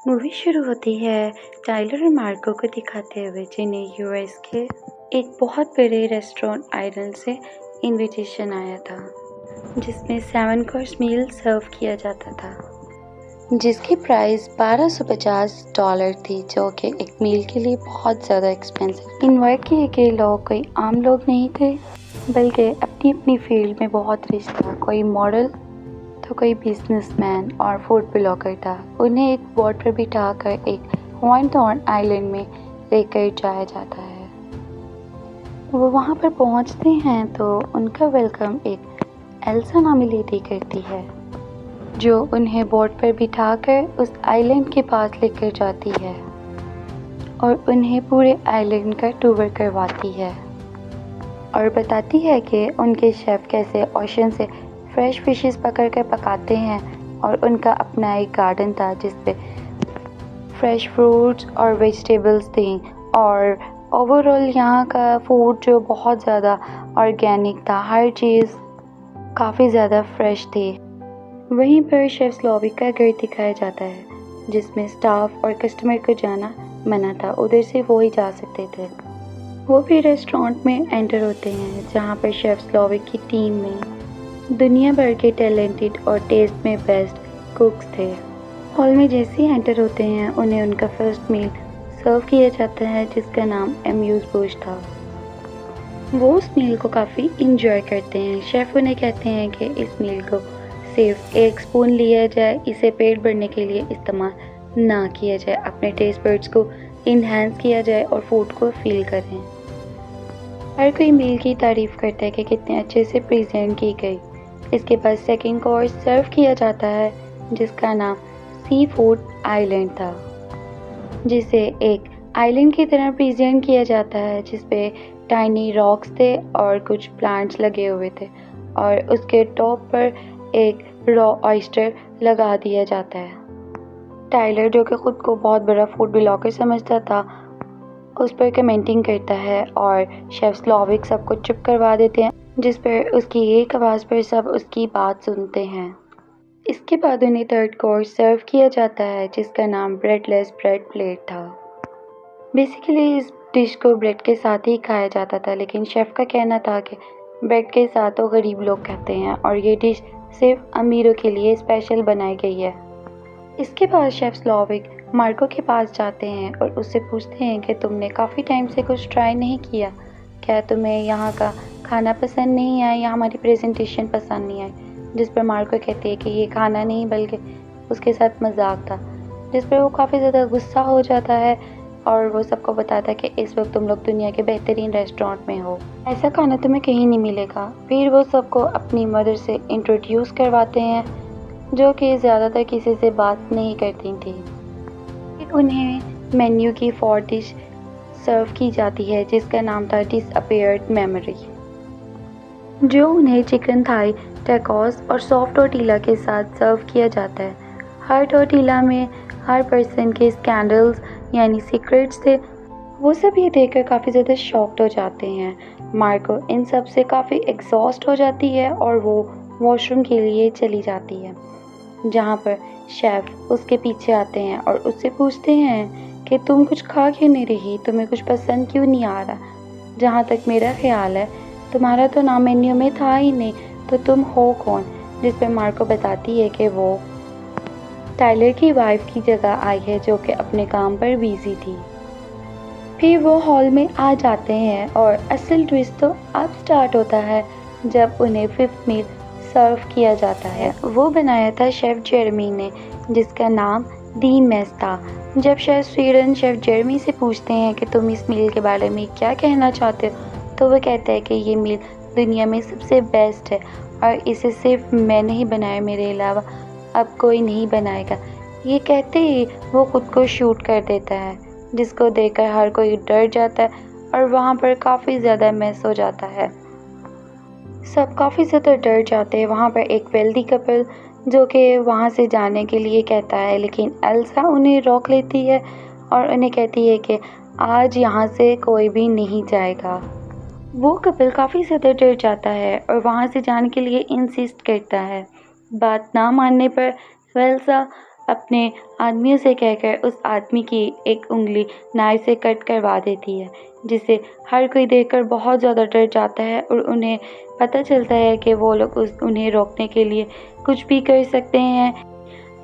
Movie शुरू होती है टाइलर और मार्को को दिखाते हुए जिन्हें यूएस के एक बहुत बड़े रेस्टोरेंट आइडल से इनविटेशन आया था जिसमें 7 कोर्स मील सर्व किया जाता था जिसकी प्राइस $1250 थी जो कि एक मील के लिए बहुत ज़्यादा एक्सपेंसिव। इनवाइट किए गए लोग कोई आम लोग नहीं थे बल्कि अपनी अपनी फील्ड में बहुत रिच था। कोई मॉडल तो कोई बिजनेसमैन और फूड ब्लॉगर था। उन्हें एक बोट पर बिठाकर एक हॉर्न आइलैंड में लेकर जाया जाता है। वो वहाँ पर पहुँचते हैं तो उनका वेलकम एक एल्सा नामी लेडी करती है जो उन्हें बोट पर बिठाकर उस आइलैंड के पास लेकर जाती है और उन्हें पूरे आइलैंड का टूर करवाती है और बताती है कि उनके शेफ़ कैसे ओशन से फ्रेश फिशेस पकड़ कर पकाते हैं और उनका अपना एक गार्डन था जिस पे फ्रेश फ्रूट्स और वेजिटेबल्स थी और ओवरऑल यहाँ का फूड जो बहुत ज़्यादा ऑर्गेनिक था, हर चीज़ काफ़ी ज़्यादा फ्रेश थी। वहीं पर शेफ़ स्लोविक का घर दिखाया जाता है जिसमें स्टाफ और कस्टमर को जाना मना था, उधर से वो ही जा सकते थे। वो भी रेस्टोरेंट में एंटर होते हैं जहाँ पर शेफ़ स्लोविक की टीम में दुनिया भर के टैलेंटेड और टेस्ट में बेस्ट कुक्स थे। हॉल में जैसे ही एंटर होते हैं उन्हें उनका फर्स्ट मील सर्व किया जाता है जिसका नाम एम्यूज़ बुश था। वो उस मील को काफ़ी इंजॉय करते हैं। शेफ़ उन्हें कहते हैं कि इस मील को सिर्फ एक स्पून लिया जाए, इसे पेट भरने के लिए इस्तेमाल ना किया जाए, अपने टेस्ट बड्स को इन्हेंस किया जाए और फूड को फील करें। हर कोई मील की तारीफ़ करता है कि कितने अच्छे से प्रेजेंट की गई। इसके बाद सेकंड कोर्स सर्व किया जाता है जिसका नाम सी फूड आइलैंड था, जिसे एक आइलैंड की तरह प्रेजेंट किया जाता है जिस पे टाइनी रॉक्स थे और कुछ प्लांट्स लगे हुए थे और उसके टॉप पर एक रॉ ऑयस्टर लगा दिया जाता है। टाइलर जो कि खुद को बहुत बड़ा फूड ब्लॉगर समझता था उस पर कमेंटिंग करता है और शेफ़ स्लोविक सबको चुप करवा देते हैं जिस पर उसकी एक आवाज़ पर सब उसकी बात सुनते हैं। इसके बाद उन्हें थर्ड कोर्स सर्व किया जाता है जिसका नाम ब्रेडलेस ब्रेड प्लेट था। बेसिकली इस डिश को ब्रेड के साथ ही खाया जाता था लेकिन शेफ़ का कहना था कि ब्रेड के साथ तो गरीब लोग खाते हैं और ये डिश सिर्फ अमीरों के लिए स्पेशल बनाई गई है। इसके बाद शेफ़ स्लोविक मार्को के पास जाते हैं और उससे पूछते हैं कि तुमने काफ़ी टाइम से कुछ ट्राई नहीं किया, क्या तुम्हें यहाँ का खाना पसंद नहीं आया या हमारी प्रेजेंटेशन पसंद नहीं आई? जिस पर मार्को कहती है कि ये खाना नहीं बल्कि उसके साथ मजाक था, जिस पर वो काफ़ी ज़्यादा गुस्सा हो जाता है और वो सबको बताता है कि इस वक्त तुम लोग दुनिया के बेहतरीन रेस्टोरेंट में हो, ऐसा खाना तुम्हें कहीं नहीं मिलेगा। फिर वो सबको अपनी मदर से इंट्रोड्यूस करवाते हैं जो कि ज़्यादातर किसी से बात नहीं करती थी। उन्हें मेन्यू की 4 डिश सर्व की जाती है जिसका नाम था डिसअपीयर्ड मेमोरी, जो उन्हें चिकन थाई, टैकोस और सॉफ्ट टोर्टिला के साथ सर्व किया जाता है। हर टोर्टिला में हर पर्सन के स्कैंडल्स यानी सीक्रेट्स थे। वो सब ये देखकर काफ़ी ज़्यादा शॉक्ड हो जाते हैं। मार्को इन सब से काफ़ी एग्जॉस्ट हो जाती है और वो वॉशरूम के लिए चली जाती है जहाँ पर शेफ़ उसके पीछे आते हैं और उससे पूछते हैं कि तुम कुछ खा क्यों नहीं रही, तुम्हें कुछ पसंद क्यों नहीं आ रहा? जहाँ तक मेरा ख्याल है तुम्हारा तो नाम मेन्यू में था ही नहीं, तो तुम हो कौन? जिस पर मार्को बताती है कि वो टाइलर की वाइफ की जगह आई है जो कि अपने काम पर बिजी थी। फिर वो हॉल में आ जाते हैं और असल ट्विस्ट तो अब स्टार्ट होता है जब उन्हें 5th मील सर्व किया जाता है। वो बनाया था शेफ़ जेरेमी ने जिसका नाम दी मेस था। जब शेफ़ स्वीडन शेफ़ जेरेमी से पूछते हैं कि तुम इस मील के बारे में क्या कहना चाहते हो तो वो कहते हैं कि ये मील दुनिया में सबसे बेस्ट है और इसे सिर्फ मैं नहीं बनाया, मेरे अलावा अब कोई नहीं बनाएगा। ये कहते ही वो खुद को शूट कर देता है जिसको देखकर हर कोई डर जाता है और वहाँ पर काफ़ी ज़्यादा मेस हो जाता है। सब काफ़ी ज़्यादा डर जाते हैं। वहाँ पर एक वेल्दी कपल जो कि वहाँ से जाने के लिए कहता है लेकिन एल्सा उन्हें रोक लेती है और उन्हें कहती है कि आज यहाँ से कोई भी नहीं जाएगा। वो कपल काफ़ी ज़्यादा डर जाता है और वहाँ से जाने के लिए इंसिस्ट करता है। बात ना मानने पर एल्सा अपने आदमियों से कहकर उस आदमी की एक उंगली नाइफ से कट करवा देती है, जिसे हर कोई देखकर बहुत ज़्यादा डर जाता है और उन्हें पता चलता है कि वो लोग उन्हें रोकने के लिए कुछ भी कर सकते हैं।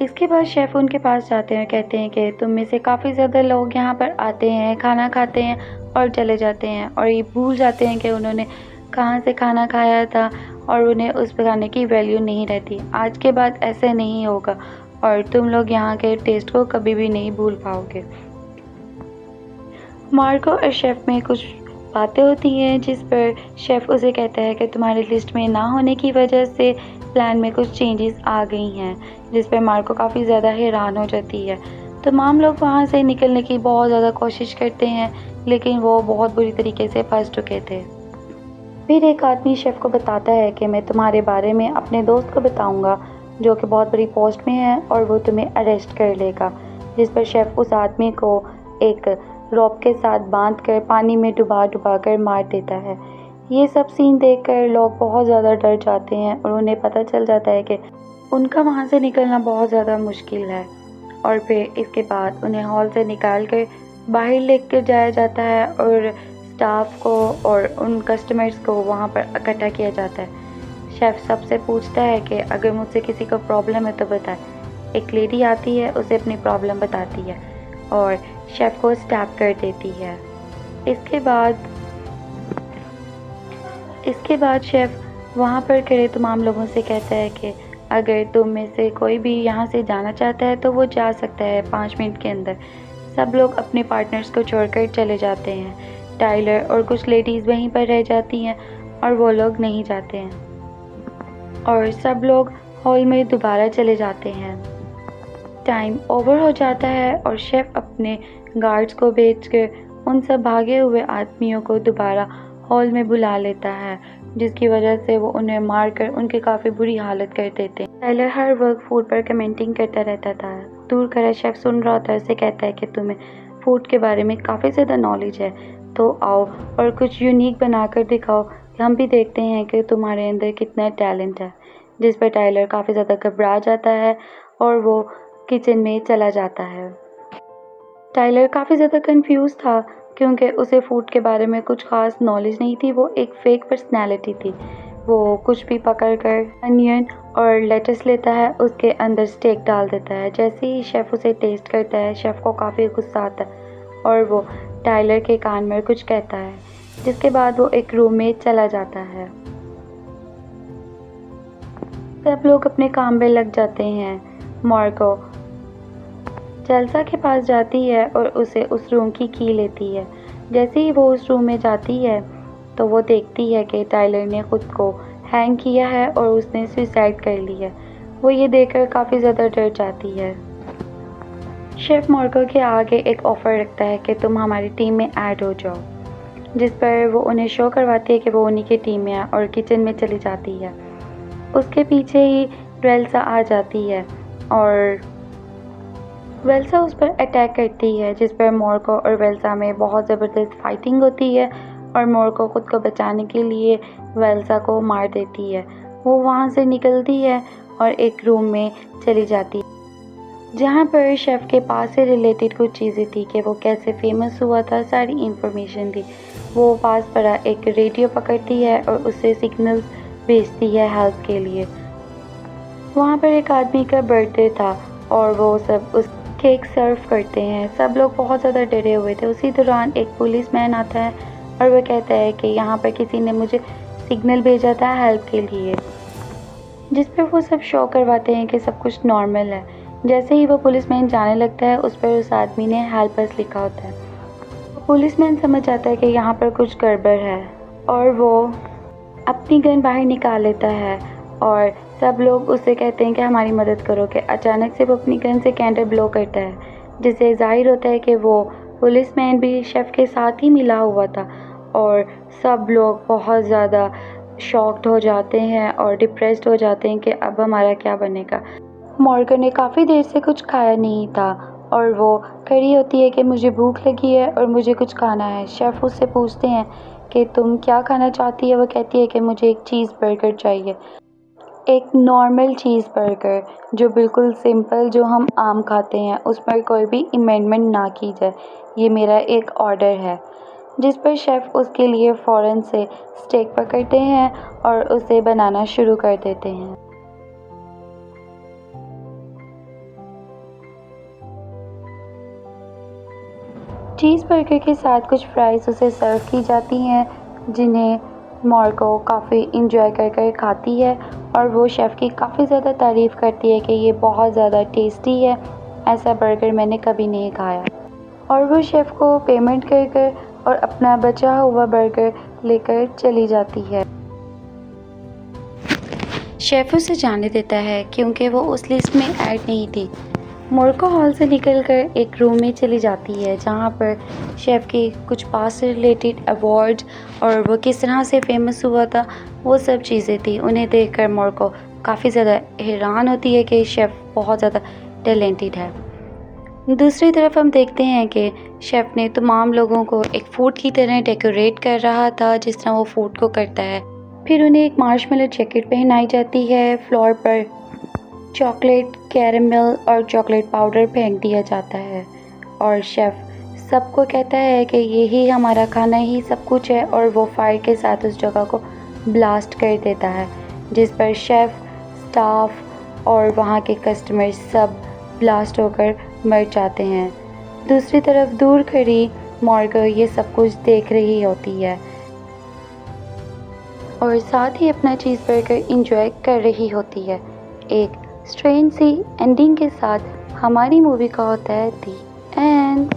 इसके बाद शेफ़ उनके पास जाते हैं और कहते हैं कि तुम में से काफ़ी ज़्यादा लोग यहाँ पर आते हैं, खाना खाते हैं और चले जाते हैं और ये भूल जाते हैं कि उन्होंने कहाँ से खाना खाया था और उन्हें उस खाने की वैल्यू नहीं रहती। आज के बाद ऐसे नहीं होगा और तुम लोग यहाँ के टेस्ट को कभी भी नहीं भूल पाओगे। मार्को और शेफ़ में कुछ बातें होती हैं जिस पर शेफ़ उसे कहता है कि तुम्हारी लिस्ट में ना होने की वजह से प्लान में कुछ चेंजेस आ गई हैं, जिस पर मार्को काफ़ी ज़्यादा हैरान हो जाती है। तमाम लोग वहाँ से निकलने की बहुत ज़्यादा कोशिश करते हैं, लेकिन वो बहुत बुरी तरीके से फंस चुके थे। फिर एक आदमी शेफ़ को बताता है कि मैं तुम्हारे बारे में अपने दोस्त को बताऊँगा जो कि बहुत बड़ी पोस्ट में है और वो तुम्हें अरेस्ट कर लेगा, जिस पर शेफ़ उस आदमी को एक रॉप के साथ बांधकर पानी में डुबा कर मार देता है। ये सब सीन देखकर लोग बहुत ज़्यादा डर जाते हैं और उन्हें पता चल जाता है कि उनका वहाँ से निकलना बहुत ज़्यादा मुश्किल है। और फिर इसके बाद उन्हें हॉल से निकाल कर बाहर लेकर जाया जाता है और स्टाफ को और उन कस्टमर्स को वहाँ पर इकट्ठा किया जाता है। शेफ़ सबसे पूछता है कि अगर मुझसे किसी को प्रॉब्लम है तो बताए। एक लेडी आती है, उसे अपनी प्रॉब्लम बताती है और शेफ़ को स्टैप कर देती है। इसके बाद शेफ़ वहाँ पर खड़े तमाम लोगों से कहता है कि अगर तुम में से कोई भी यहाँ से जाना चाहता है तो वो जा सकता है 5 मिनट के अंदर। सब लोग अपने पार्टनर्स को छोड़कर चले जाते हैं। टाइलर और कुछ लेडीज़ वहीं पर रह जाती हैं और वो लोग नहीं जाते हैं और सब लोग हॉल में दोबारा चले जाते हैं। टाइम ओवर हो जाता है और शेफ़ अपने गार्ड्स को भेजकर उन सब भागे हुए आदमियों को दोबारा हॉल में बुला लेता है, जिसकी वजह से वो उन्हें मारकर उनकी काफ़ी बुरी हालत कर देते हैं। टाइलर हर वक्त फूड पर कमेंटिंग करता रहता था। दूर खड़ा शेफ़ सुन रहा था, उसे कहता है कि तुम्हें फूड के बारे में काफ़ी ज़्यादा नॉलेज है, तो आओ और कुछ यूनिक बनाकर दिखाओ, हम भी देखते हैं कि तुम्हारे अंदर कितना टैलेंट है। जिस पर टाइलर काफ़ी ज़्यादा घबरा जाता है और वो किचन में चला जाता है। टाइलर काफ़ी ज़्यादा कंफ्यूज था क्योंकि उसे फूड के बारे में कुछ ख़ास नॉलेज नहीं थी। वो एक फ़ेक पर्सनैलिटी थी। वो कुछ भी पकड़कर अनियन और लेटस लेता है, उसके अंदर स्टेक डाल देता है। जैसे ही शेफ़ उसे टेस्ट करता है, शेफ़ को काफ़ी गुस्सा आता है और वो टाइलर के कान में कुछ कहता है, जिसके बाद वो एक रूम में चला जाता है। सब लोग अपने काम में लग जाते हैं। मार्को चेल्सा के पास जाती है और उसे उस रूम की लेती है। जैसे ही वो उस रूम में जाती है तो वो देखती है कि टाइलर ने ख़ुद को हैंग किया है और उसने सुसाइड कर ली है। वो ये देखकर काफ़ी ज़्यादा डर जाती है। शेफ़ मार्को के आगे एक ऑफ़र रखता है कि तुम हमारी टीम में ऐड हो जाओ, जिस पर वो उन्हें शो करवाती है कि वो उन्हीं की टीम में है और किचन में चली जाती है। उसके पीछे ही वेल्सा आ जाती है और वेल्सा उस पर अटैक करती है, जिस पर मार्को और वेल्सा में बहुत ज़बरदस्त फाइटिंग होती है और मार्को ख़ुद को बचाने के लिए वेल्सा को मार देती है। वो वहाँ से निकलती है और एक रूम में चली जाती है जहाँ पर शेफ़ के पास से रिलेटेड कुछ चीज़ें थी कि वो कैसे फेमस हुआ था, सारी इंफॉर्मेशन थी। वो पास पड़ा एक रेडियो पकड़ती है और उससे सिग्नल्स भेजती है हेल्प के लिए। वहाँ पर एक आदमी का बर्थडे था और वो सब उस केक सर्व करते हैं। सब लोग बहुत ज़्यादा डरे हुए थे। उसी दौरान एक पुलिसमैन आता है और वह कहता है कि यहाँ पर किसी ने मुझे सिग्नल भेजा था हेल्प के लिए, जिस पर वो सब शो करवाते हैं कि सब कुछ नॉर्मल है। जैसे ही वो पुलिसमैन जाने लगता है, उस पर उस आदमी ने हेल्प अस लिखा होता है। पुलिसमैन समझ आता है कि यहाँ पर कुछ गड़बड़ है और वो अपनी गन बाहर निकाल लेता है और सब लोग उससे कहते हैं कि हमारी मदद करो। कि अचानक से वो अपनी गन से कैंडल ब्लो करता है, जिससे ज़ाहिर होता है कि वो पुलिसमैन भी शेफ़ के साथ ही मिला हुआ था और सब लोग बहुत ज़्यादा शॉक्ड हो जाते हैं और डिप्रेस्ड हो जाते हैं कि अब हमारा क्या बनेगा। मॉर्गन ने काफ़ी देर से कुछ खाया नहीं था और वो खड़ी होती है कि मुझे भूख लगी है और मुझे कुछ खाना है। शेफ़ उससे पूछते हैं कि तुम क्या खाना चाहती है। वो कहती है कि मुझे एक चीज़ बर्गर चाहिए। एक नॉर्मल चीज़ बर्गर जो बिल्कुल सिंपल जो हम आम खाते हैं, उस पर कोई भी अमेंडमेंट ना की जाए, ये मेरा एक ऑर्डर है। जिस पर शेफ़ उसके लिए फ़ौरन से स्टेक पकड़ते हैं और उसे बनाना शुरू कर देते हैं। चीज़ बर्गर के साथ कुछ फ्राइज़ उसे सर्व की जाती हैं, जिन्हें मार्गो काफ़ी इंजॉय कर कर खाती है और वो शेफ़ की काफ़ी ज़्यादा तारीफ़ करती है कि ये बहुत ज़्यादा टेस्टी है, ऐसा बर्गर मैंने कभी नहीं खाया। और वो शेफ़ को पेमेंट कर कर और अपना बचा हुआ बर्गर लेकर चली जाती है। शेफ़ उसे जाने देता है क्योंकि वो उस लिस्ट में ऐड नहीं थी। मोरको हॉल से निकलकर एक रूम में चली जाती है, जहाँ पर शेफ़ के कुछ पास्ट से रिलेटेड अवार्ड्स और वो किस तरह से फ़ेमस हुआ था, वो सब चीज़ें थी। उन्हें देखकर मोरको काफ़ी ज़्यादा हैरान होती है कि शेफ़ बहुत ज़्यादा टैलेंटेड है। दूसरी तरफ हम देखते हैं कि शेफ़ ने तमाम लोगों को एक फूड की तरह डेकोरेट कर रहा था, जिस तरह वो फूड को करता है। फिर उन्हें एक मार्शमेलो जैकेट पहनाई जाती है, फ्लोर पर चॉकलेट, कैरेमल और चॉकलेट पाउडर फेंक दिया जाता है और शेफ़ सबको कहता है कि यही हमारा खाना ही सब कुछ है और वो फायर के साथ उस जगह को ब्लास्ट कर देता है, जिस पर शेफ़, स्टाफ और वहाँ के कस्टमर सब ब्लास्ट होकर मर जाते हैं। दूसरी तरफ दूर खड़ी मार्गो ये सब कुछ देख रही होती है और साथ ही अपना चीज़ बर्गर इंजॉय कर रही होती है। एक स्ट्रेंज सी एंडिंग के साथ हमारी मूवी का होता है दी एंड।